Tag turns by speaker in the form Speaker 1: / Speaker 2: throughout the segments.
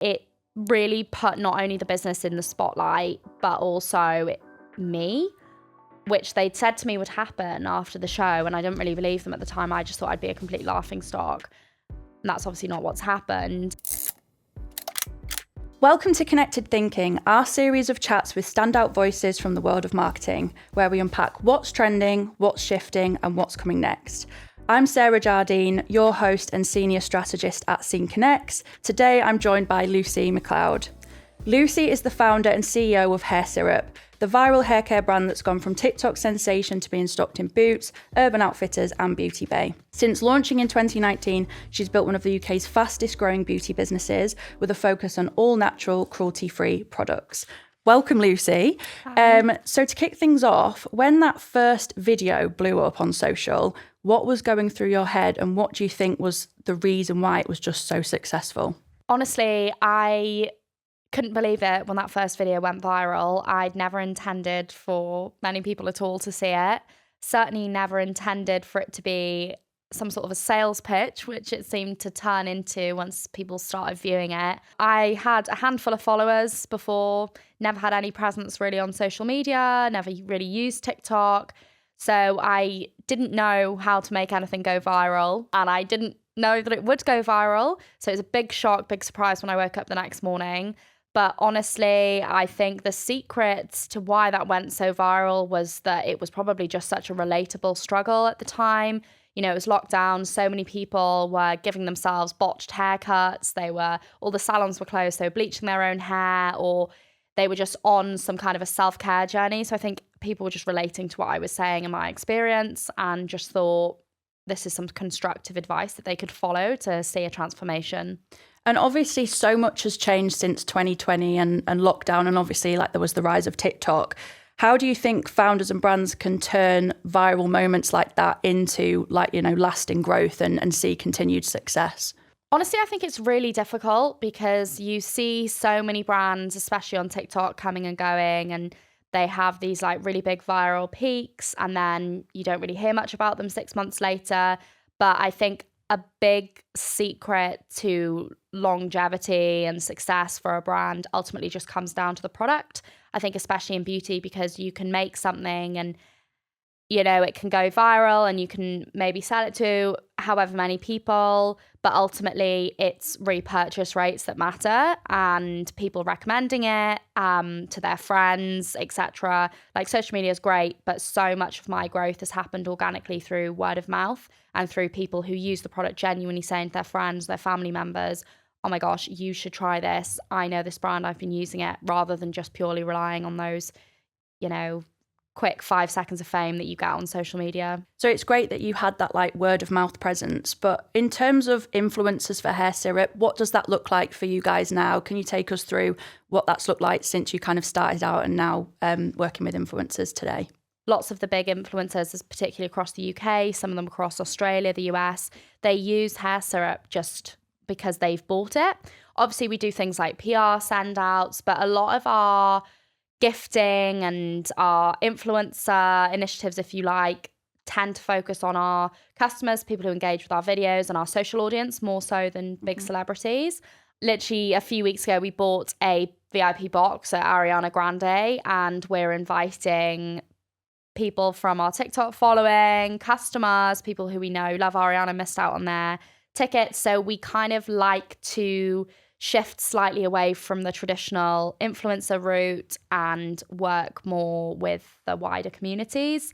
Speaker 1: it really put not only the business in the spotlight, but also me, which they'd said to me would happen after the show. And I didn't really believe them at the time. I just thought I'd be a complete laughingstock. And that's obviously not what's happened.
Speaker 2: Welcome to Connected Thinking, our series of chats with standout voices from the world of marketing, where we unpack what's trending, what's shifting, and what's coming next. I'm Sarah Jardine, your host and senior strategist at Scene Connects. Today, I'm joined by Lucie McLeod. Lucie is the founder and CEO of Hair Syrup, the viral hair care brand that's gone from TikTok sensation to being stocked in Boots, Urban Outfitters and Beauty Bay. Since launching in 2019, she's built one of the UK's fastest growing beauty businesses with a focus on all natural, cruelty-free products. Welcome, Lucie. So to kick things off, when that first video blew up on social, what was going through your head and what do you think was the reason why it was just so successful?
Speaker 1: Honestly, I couldn't believe it when that first video went viral. I'd never intended for many people at all to see it. Certainly never intended for it to be some sort of a sales pitch, which it seemed to turn into once people started viewing it. I had a handful of followers before, never had any presence really on social media, never really used TikTok. So I didn't know how to make anything go viral, and I didn't know that it would go viral. So it was a big shock, big surprise when I woke up the next morning. But honestly, I think the secret to why that went so viral was that it was probably just such a relatable struggle at the time. You know, it was lockdown. So many people were giving themselves botched haircuts. All the salons were closed. They were bleaching their own hair, or they were just on some kind of a self-care journey. So I think people were just relating to what I was saying in my experience and just thought this is some constructive advice that they could follow to see a transformation.
Speaker 2: And obviously so much has changed since 2020 and lockdown, and obviously like there was the rise of TikTok. How do you think founders and brands can turn viral moments like that into lasting growth and see continued success?
Speaker 1: Honestly, I think it's really difficult because you see so many brands, especially on TikTok, coming and going, and they have these like really big viral peaks and then you don't really hear much about them 6 months later. But I think a big secret to longevity and success for a brand ultimately just comes down to the product. I think especially in beauty, because you can make something and, you know, it can go viral and you can maybe sell it to however many people, but ultimately it's repurchase rates that matter and people recommending it to their friends, etc. Like social media is great, but so much of my growth has happened organically through word of mouth and through people who use the product genuinely saying to their friends, their family members, oh my gosh, you should try this. I know this brand, I've been using it, rather than just purely relying on those, you know, quick 5 seconds of fame that you get on social media.
Speaker 2: So it's great that you had that like word of mouth presence, but in terms of influencers for Hair Syrup, what does that look like for you guys now? Can you take us through what that's looked like since you kind of started out and now working with influencers today?
Speaker 1: Lots of the big influencers, particularly across the UK, some of them across Australia, the US, they use Hair Syrup just because they've bought it. Obviously, we do things like PR standouts, but a lot of our gifting and our influencer initiatives, if you like, tend to focus on our customers, people who engage with our videos and our social audience more so than big celebrities. Literally a few weeks ago, we bought a VIP box at Ariana Grande and we're inviting people from our TikTok following, customers, people who we know love Ariana, missed out on their tickets. So we kind of like to shift slightly away from the traditional influencer route and work more with the wider communities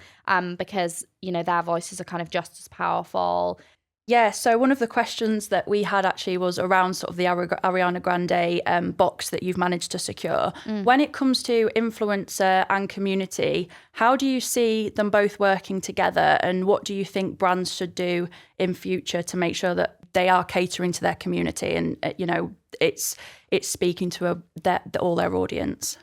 Speaker 1: because, you know, their voices are kind of just as powerful.
Speaker 2: Yeah, so one of the questions that we had actually was around sort of the Ariana Grande box that you've managed to secure. When it comes to influencer and community, how do you see them both working together and what do you think brands should do in future to make sure that they are catering to their community and, you know, it's speaking to all their audience?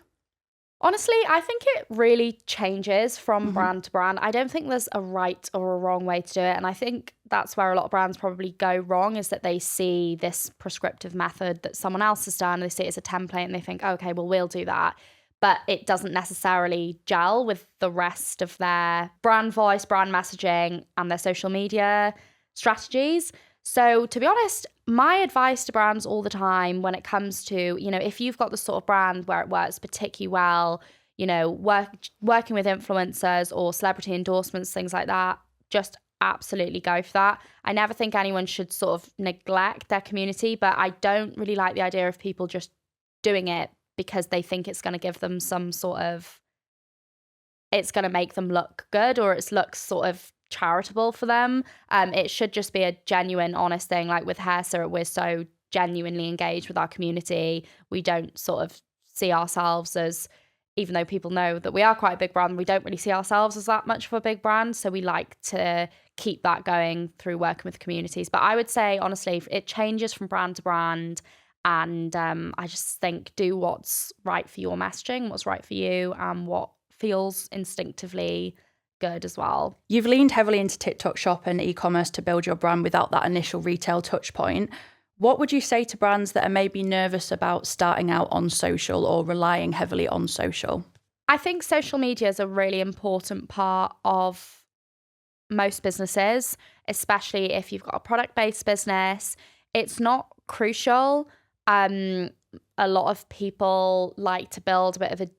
Speaker 1: Honestly, I think it really changes from brand to brand. I don't think there's a right or a wrong way to do it. And I think that's where a lot of brands probably go wrong, is that they see this prescriptive method that someone else has done. They see it as a template and they think, okay, well, we'll do that. But it doesn't necessarily gel with the rest of their brand voice, brand messaging, and their social media strategies. So to be honest, my advice to brands all the time when it comes to, if you've got the sort of brand where it works particularly well, working with influencers or celebrity endorsements, things like that, just absolutely go for that. I never think anyone should sort of neglect their community, but I don't really like the idea of people just doing it because they think it's going to give them some sort of, it's going to make them look good, or it looks sort of charitable for them. It should just be a genuine, honest thing. Like with Hair Syrup, we're so genuinely engaged with our community. We don't sort of see ourselves as, even though people know that we are quite a big brand, we don't really see ourselves as that much of a big brand. So we like to keep that going through working with communities. But I would say, honestly, it changes from brand to brand. And I just think do what's right for your messaging, what's right for you, and what feels instinctively good as well.
Speaker 2: You've leaned heavily into TikTok Shop and e-commerce to build your brand without that initial retail touch point. What would you say to brands that are maybe nervous about starting out on social or relying heavily on social?
Speaker 1: I think social media is a really important part of most businesses, especially if you've got a product-based business. It's not crucial. A lot of people like to build a bit of a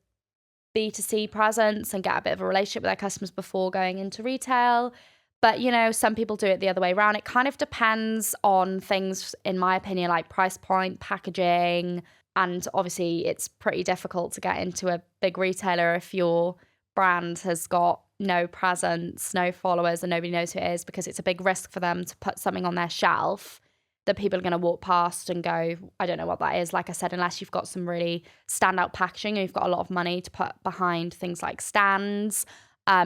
Speaker 1: B2C presence and get a bit of a relationship with their customers before going into retail. But, some people do it the other way around. It kind of depends on things, in my opinion, like price point, packaging. And obviously, it's pretty difficult to get into a big retailer if your brand has got no presence, no followers, and nobody knows who it is, because it's a big risk for them to put something on their shelf that people are going to walk past and go, I don't know what that is. Like I said, unless you've got some really standout packaging and you've got a lot of money to put behind things like stands,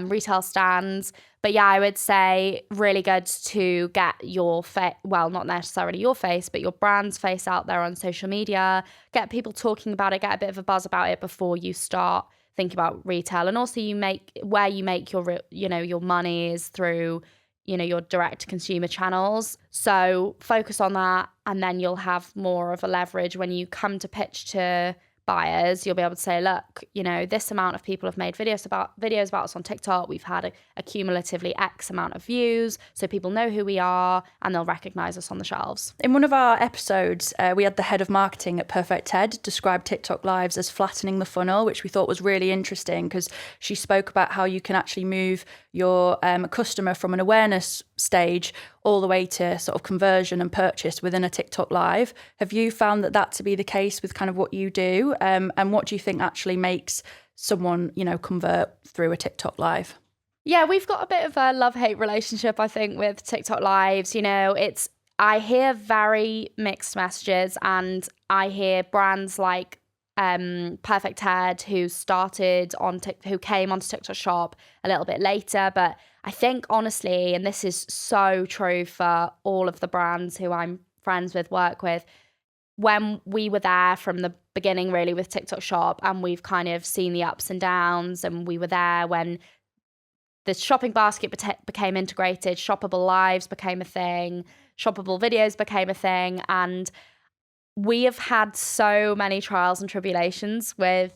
Speaker 1: retail stands. But yeah, I would say really good to get your well, not necessarily your face, but your brand's face out there on social media, get people talking about it, get a bit of a buzz about it before you start thinking about retail. And also you make your money is through your direct consumer channels. So focus on that, and then you'll have more of a leverage when you come to pitch to buyers. You'll be able to say, look, this amount of people have made videos about us on TikTok. We've had a cumulatively X amount of views, so people know who we are and they'll recognize us on the shelves.
Speaker 2: In one of our episodes, we had the head of marketing at Perfect Ted describe TikTok Lives as flattening the funnel, which we thought was really interesting because she spoke about how you can actually move your customer from an awareness stage all the way to sort of conversion and purchase within a TikTok Live. Have you found that to be the case with kind of what you do? And what do you think actually makes someone, convert through a TikTok Live?
Speaker 1: Yeah, we've got a bit of a love-hate relationship, I think, with TikTok Lives. I hear very mixed messages, and I hear brands like Perfect Ted who came onto TikTok Shop a little bit later. But I think honestly, and this is so true for all of the brands who I'm friends with, work with, when we were there from the beginning really with TikTok Shop, and we've kind of seen the ups and downs, and we were there when the shopping basket became integrated, shoppable lives became a thing, shoppable videos became a thing, and we have had so many trials and tribulations with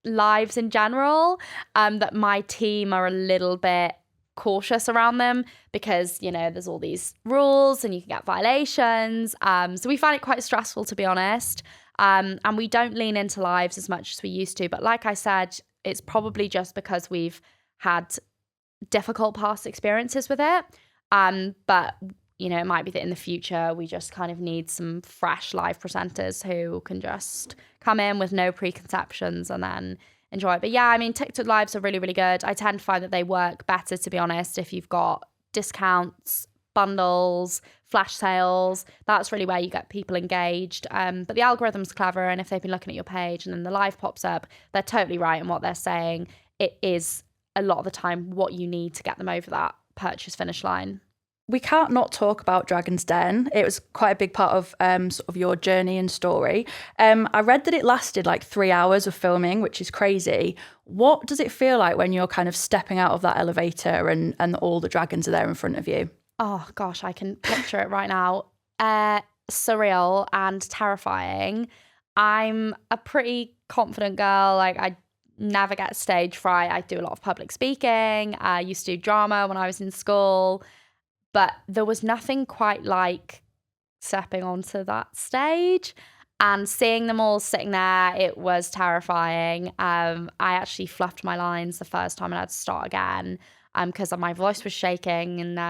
Speaker 1: lives in general that my team are a little bit cautious around them because, there's all these rules and you can get violations. So we find it quite stressful, to be honest. And we don't lean into lives as much as we used to. But like I said, it's probably just because we've had difficult past experiences with it. But it might be that in the future we just kind of need some fresh live presenters who can just come in with no preconceptions and then enjoy it. But yeah, TikTok Lives are really, really good. I tend to find that they work better, to be honest, if you've got discounts, bundles, flash sales. That's really where you get people engaged. But the algorithm's clever, and if they've been looking at your page and then the live pops up, they're totally right in what they're saying. It is a lot of the time what you need to get them over that purchase finish line.
Speaker 2: We can't not talk about Dragon's Den. It was quite a big part of sort of your journey and story. I read that it lasted like 3 hours of filming, which is crazy. What does it feel like when you're kind of stepping out of that elevator and all the dragons are there in front of you?
Speaker 1: Oh gosh, I can picture it right now. Surreal and terrifying. I'm a pretty confident girl. Like, I never get stage fright. I do a lot of public speaking. I used to do drama when I was in school. But there was nothing quite like stepping onto that stage. And seeing them all sitting there, it was terrifying. I actually fluffed my lines the first time and I had to start again because my voice was shaking. And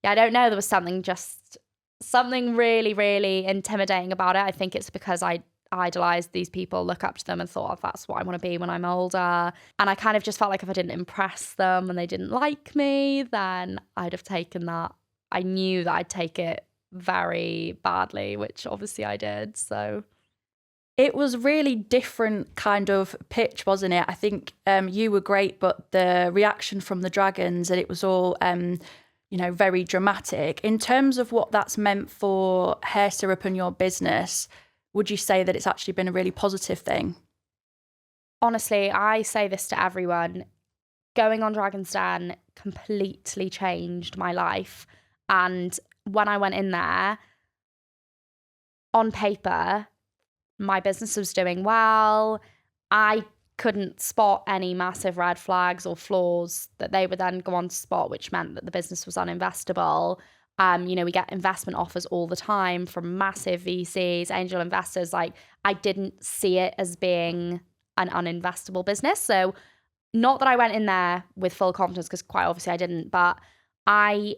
Speaker 1: I don't know, there was something really, really intimidating about it. I think it's because I idolized these people, look up to them and thought, that's what I want to be when I'm older. And I kind of just felt like if I didn't impress them and they didn't like me, then I'd have taken that. I knew that I'd take it very badly, which obviously I did. So
Speaker 2: it was really different kind of pitch, wasn't it? I think you were great, but the reaction from the dragons, and it was all very dramatic. In terms of what that's meant for Hair Syrup and your business, would you say that it's actually been a really positive thing?
Speaker 1: Honestly, I say this to everyone. Going on Dragon's Den completely changed my life. And when I went in there, on paper, my business was doing well. I couldn't spot any massive red flags or flaws that they would then go on to spot, which meant that the business was uninvestable. We get investment offers all the time from massive VCs, angel investors. Like, I didn't see it as being an uninvestable business. So not that I went in there with full confidence, because quite obviously I didn't, but I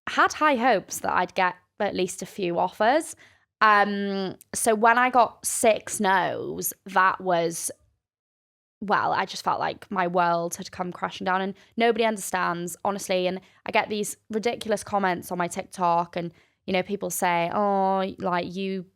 Speaker 1: had high hopes that I'd get at least a few offers. So when I got 6 no's, that was, I just felt like my world had come crashing down, and nobody understands, honestly. And I get these ridiculous comments on my TikTok, and, people say, oh, like you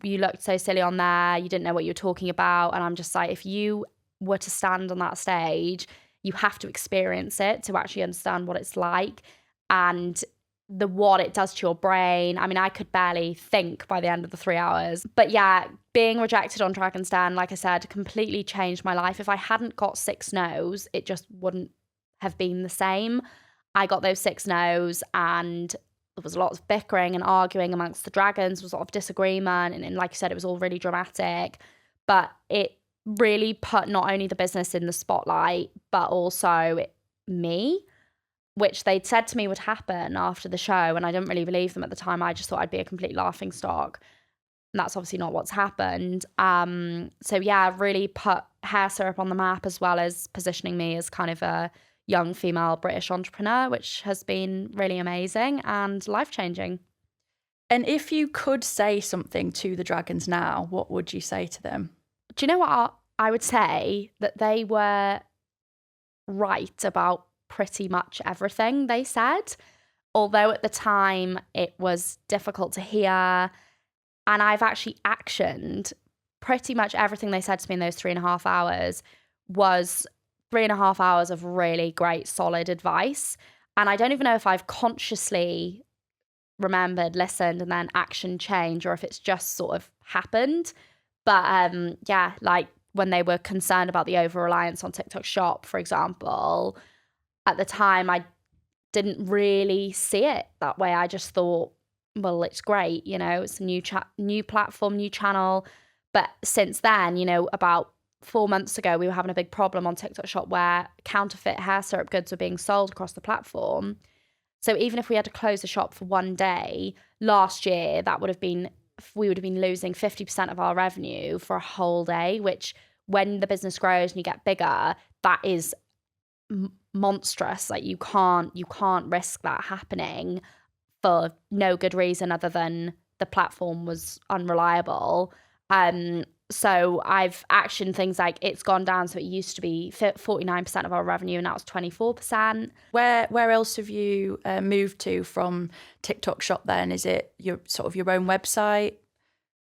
Speaker 1: looked so silly on there. You didn't know what you were talking about. And I'm just like, if you were to stand on that stage, you have to experience it to actually understand what it's like. And what it does to your brain. I mean, I could barely think by the end of the 3 hours. But yeah, being rejected on Dragon's Den, like I said, completely changed my life. If I hadn't got 6 no's, it just wouldn't have been the same. I got those 6 no's, and there was a lot of bickering and arguing amongst the dragons. There was a lot of disagreement. And like you said, it was all really dramatic. But it really put not only the business in the spotlight, but also me, which they'd said to me would happen after the show, and I didn't really believe them at the time. I just thought I'd be a complete laughing stock. And that's obviously not what's happened. So yeah, really put Hair Syrup on the map, as well as positioning me as kind of a young female British entrepreneur, which has been really amazing and life-changing.
Speaker 2: And if you could say something to the dragons now, what would you say to them?
Speaker 1: Do you know what? I would say that they were right about pretty much everything they said, although at the time it was difficult to hear. And I've actually actioned pretty much everything they said to me in those 3.5 hours. Was 3.5 hours of really great, solid advice. And I don't even know if I've consciously remembered, listened, and then action change, or if it's just sort of happened. But yeah, like when they were concerned about the over-reliance on TikTok Shop, for example, at the time, I didn't really see it that way. I just thought, well, it's great, it's a new platform, new channel. But since then, about 4 months ago, we were having a big problem on TikTok Shop where counterfeit hair syrup goods were being sold across the platform. So even if we had to close the shop for one day, last year, we would have been losing 50% of our revenue for a whole day, which when the business grows and you get bigger, that is monstrous. Like you can't risk that happening for no good reason other than the platform was unreliable. So I've actioned things like it's gone down. So it used to be 49% of our revenue, and now it's 24%.
Speaker 2: Where else have you moved to from TikTok Shop then? Is it your own website?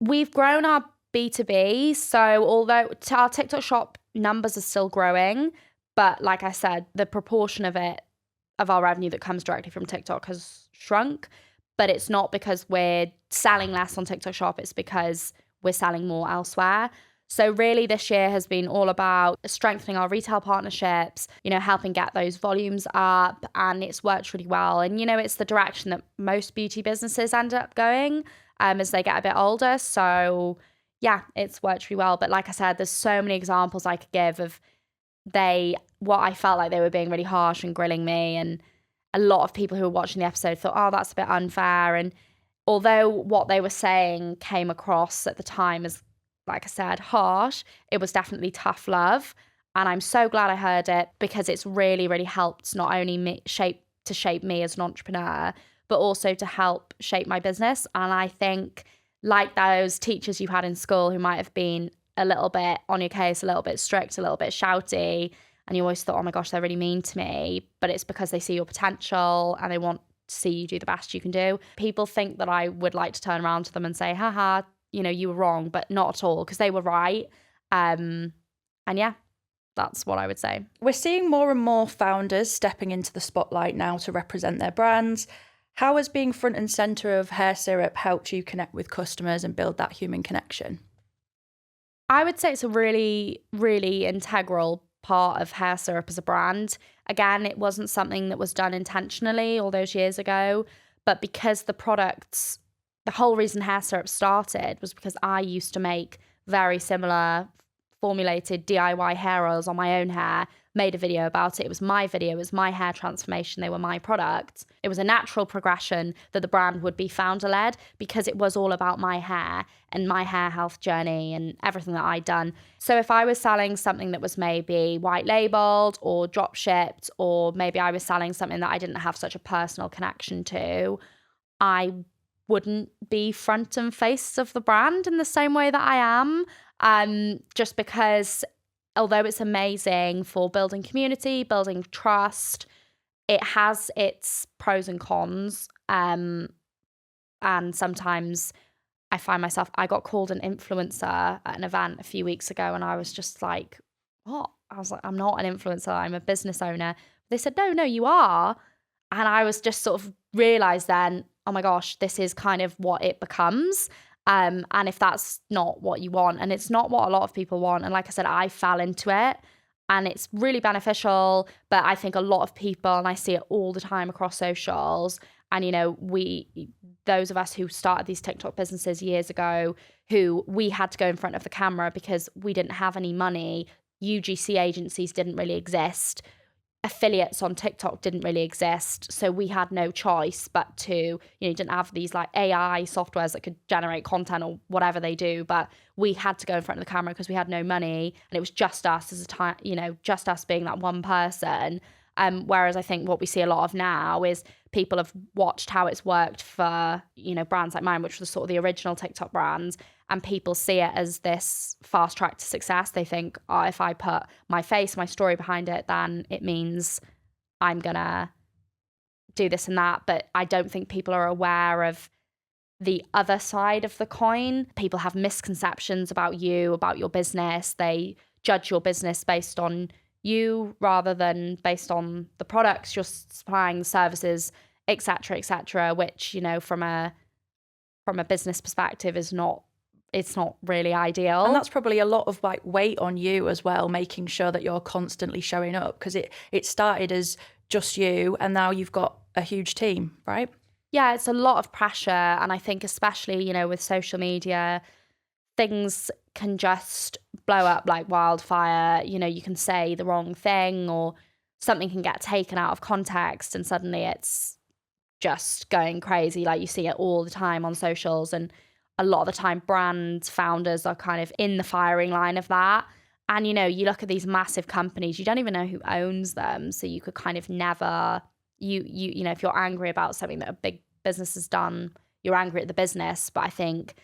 Speaker 1: We've grown our B2B. So although our TikTok Shop numbers are still growing, but like I said, the proportion of our revenue that comes directly from TikTok has shrunk. But it's not because we're selling less on TikTok Shop. It's because we're selling more elsewhere. So really this year has been all about strengthening our retail partnerships, helping get those volumes up, and it's worked really well. And, it's the direction that most beauty businesses end up going as they get a bit older. So yeah, it's worked really well. But like I said, there's so many examples I could give of what I felt like they were being really harsh and grilling me. And a lot of people who were watching the episode thought, oh, that's a bit unfair. And although what they were saying came across at the time as, like I said, harsh, it was definitely tough love. And I'm so glad I heard it, because it's really, really helped not only shape me as an entrepreneur, but also to help shape my business. And I think, like those teachers you had in school who might have been a little bit on your case, a little bit strict, a little bit shouty, and you always thought, oh my gosh, they're really mean to me, but it's because they see your potential and they want to see you do the best you can do. People think that I would like to turn around to them and say, haha, you were wrong, but not at all, because they were right. And yeah, that's what I would say.
Speaker 2: We're seeing more and more founders stepping into the spotlight now to represent their brands. How has being front and centre of hair syrup helped you connect with customers and build that human connection?
Speaker 1: I would say it's a really, really integral part of hair syrup as a brand. Again, it wasn't something that was done intentionally all those years ago, but because the whole reason hair syrup started was because I used to make very similar formulated DIY hair oils on my own hair, made a video about it. It was my video, it was my hair transformation, they were my products. It was a natural progression that the brand would be founder-led, because it was all about my hair and my hair health journey and everything that I'd done. So if I was selling something that was maybe white labeled or drop shipped, or maybe I was selling something that I didn't have such a personal connection to, I wouldn't be front and face of the brand in the same way that I am. Just because, although it's amazing for building community, building trust, it has its pros and cons. And sometimes I find myself, I got called an influencer at an event a few weeks ago, and I was just like, what? I was like, I'm not an influencer, I'm a business owner. They said, no, you are. And I was just sort of realized then, oh my gosh, this is kind of what it becomes. And if that's not what you want, and it's not what a lot of people want, and like I said, I fell into it, and it's really beneficial, but I think a lot of people, and I see it all the time across socials, and those of us who started these TikTok businesses years ago, who we had to go in front of the camera because we didn't have any money, UGC agencies didn't really exist, affiliates on TikTok didn't really exist, so we had no choice but to, didn't have these like AI softwares that could generate content or whatever they do, but we had to go in front of the camera because we had no money, and it was just us as a time, just us being that one person. Whereas I think what we see a lot of now is people have watched how it's worked for, brands like mine, which was sort of the original TikTok brands, and people see it as this fast track to success. They think, oh, if I put my face, my story behind it, then it means I'm gonna do this and that. But I don't think people are aware of the other side of the coin. People have misconceptions about you, about your business. They judge your business based on you rather than based on the products you're supplying, services, etc., which, from a business perspective it's not really ideal.
Speaker 2: And that's probably a lot of like weight on you as well, making sure that you're constantly showing up, because it started as just you and now you've got a huge team, right?
Speaker 1: Yeah, it's a lot of pressure. And I think especially, with social media, things can just blow up like wildfire. You can say the wrong thing or something can get taken out of context and suddenly it's just going crazy. Like you see it all the time on socials, and a lot of the time brand founders are kind of in the firing line of that. And, you look at these massive companies, you don't even know who owns them. So you could kind of never, if you're angry about something that a big business has done, you're angry at the business. But I think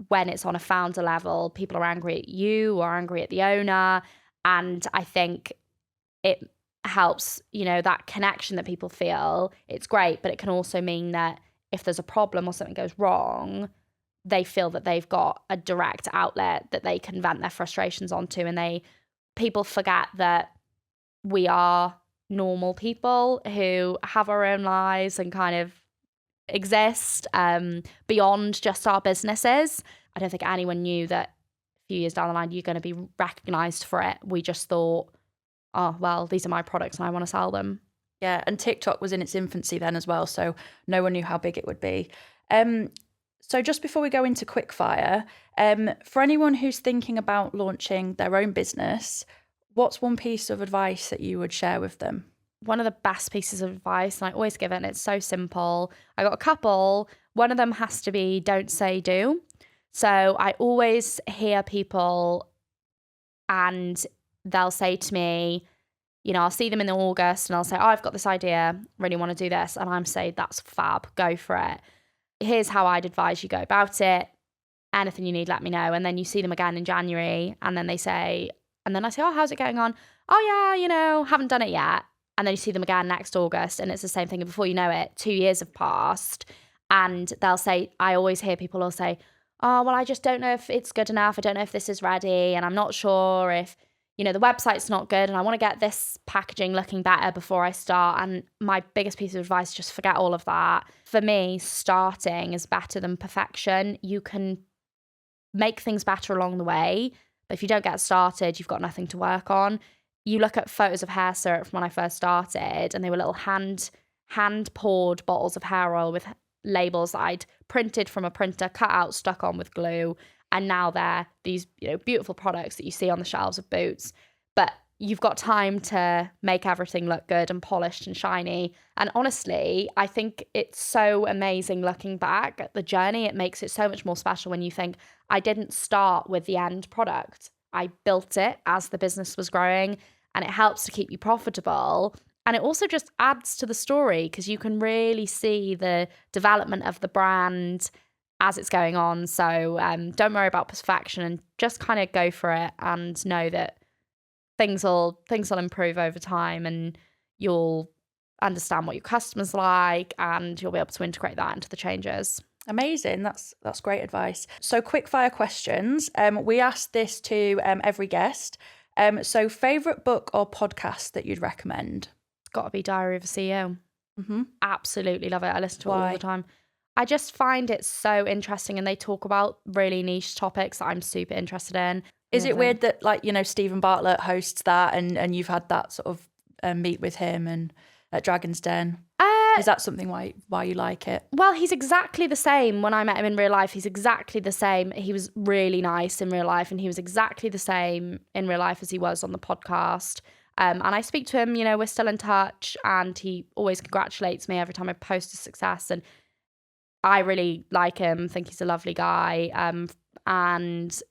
Speaker 1: when it's on a founder level, people are angry at you or angry at the owner. And I think it helps, that connection that people feel, it's great. But it can also mean that if there's a problem or something goes wrong, they feel that they've got a direct outlet that they can vent their frustrations onto. And people forget that we are normal people who have our own lives and kind of exist beyond just our businesses. I don't think anyone knew that a few years down the line you're going to be recognized for it. We just thought, oh, well, these are my products and I want to sell them.
Speaker 2: Yeah, and TikTok was in its infancy then as well, so no one knew how big it would be. So just before we go into quickfire, for anyone who's thinking about launching their own business, what's one piece of advice that you would share with them?
Speaker 1: One of the best pieces of advice, and I always give it, and it's so simple. I got a couple. One of them has to be don't say do. So I always hear people and they'll say to me, you know, I'll see them in August and I'll say, oh, I've got this idea, really want to do this. And I'm saying, that's fab, go for it. Here's how I'd advise you go about it. Anything you need, let me know. And then you see them again in January and then they say, and then I say, oh, how's it going on? Oh yeah, you know, haven't done it yet. And then you see them again next August and it's the same thing. And before you know it, 2 years have passed and they'll say, I always hear people will say, oh, well, I just don't know if it's good enough. I don't know if this is ready. And I'm not sure if, you know, the website's not good and I want to get this packaging looking better before I start. And my biggest piece of advice, just forget all of that. For me, starting is better than perfection. You can make things better along the way, but if you don't get started, you've got nothing to work on. You look at photos of hair syrup from when I first started and they were little hand poured bottles of hair oil with labels that I'd printed from a printer, cut out, stuck on with glue. And now they're these, you know, beautiful products that you see on the shelves of Boots. But you've got time to make everything look good and polished and shiny. And honestly, I think it's so amazing looking back at the journey. It makes it so much more special when you think, I didn't start with the end product. I built it as the business was growing, and it helps to keep you profitable. And it also just adds to the story because you can really see the development of the brand as it's going on. So don't worry about perfection and just kind of go for it and know that things will improve over time and you'll understand what your customers like and you'll be able to integrate that into the changes.
Speaker 2: Amazing. That's great advice. So quick fire questions. We asked this to every guest. So favourite book or podcast that you'd recommend?
Speaker 1: It's got to be Diary of a CEO.
Speaker 2: Mm-hmm.
Speaker 1: Absolutely love it. I listen to it all the time. I just find it so interesting and they talk about really niche topics that I'm super interested in.
Speaker 2: Is it weird that, like, you know, Stephen Bartlett hosts that and you've had that sort of meet with him and at Dragon's Den? Is that something why you like it?
Speaker 1: Well, he's exactly the same. When I met him in real life, he's exactly the same. He was really nice in real life and he was exactly the same in real life as he was on the podcast. And I speak to him, you know, we're still in touch and he always congratulates me every time I post a success. And I really like him, think he's a lovely guy. And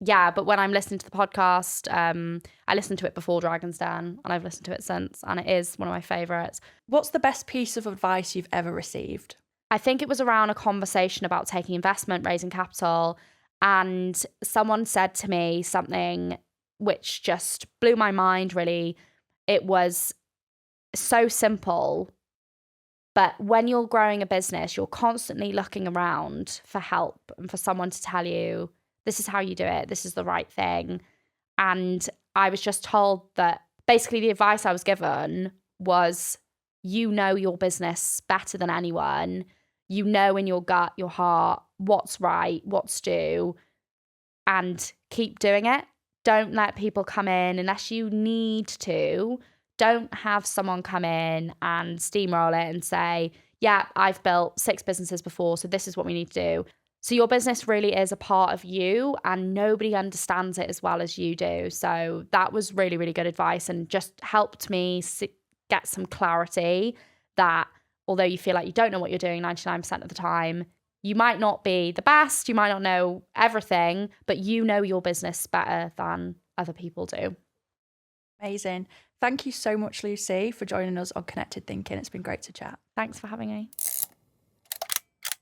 Speaker 1: yeah, but when I'm listening to the podcast, I listened to it before Dragon's Den and I've listened to it since and it is one of my favourites.
Speaker 2: What's the best piece of advice you've ever received?
Speaker 1: I think it was around a conversation about taking investment, raising capital, and someone said to me something which just blew my mind, really. It was so simple, but when you're growing a business, you're constantly looking around for help and for someone to tell you, this is how you do it, this is the right thing. And I was just told that basically the advice I was given was, you know your business better than anyone. You know in your gut, your heart, what's right, what's due, and keep doing it. Don't let people come in unless you need to. Don't have someone come in and steamroll it and say, yeah, I've built 6 businesses before, so this is what we need to do. So your business really is a part of you and nobody understands it as well as you do. So that was really, really good advice and just helped me get some clarity that although you feel like you don't know what you're doing 99% of the time, you might not be the best, you might not know everything, but you know your business better than other people do.
Speaker 2: Amazing. Thank you so much, Lucie, for joining us on Connected Thinking. It's been great to chat.
Speaker 1: Thanks for having me.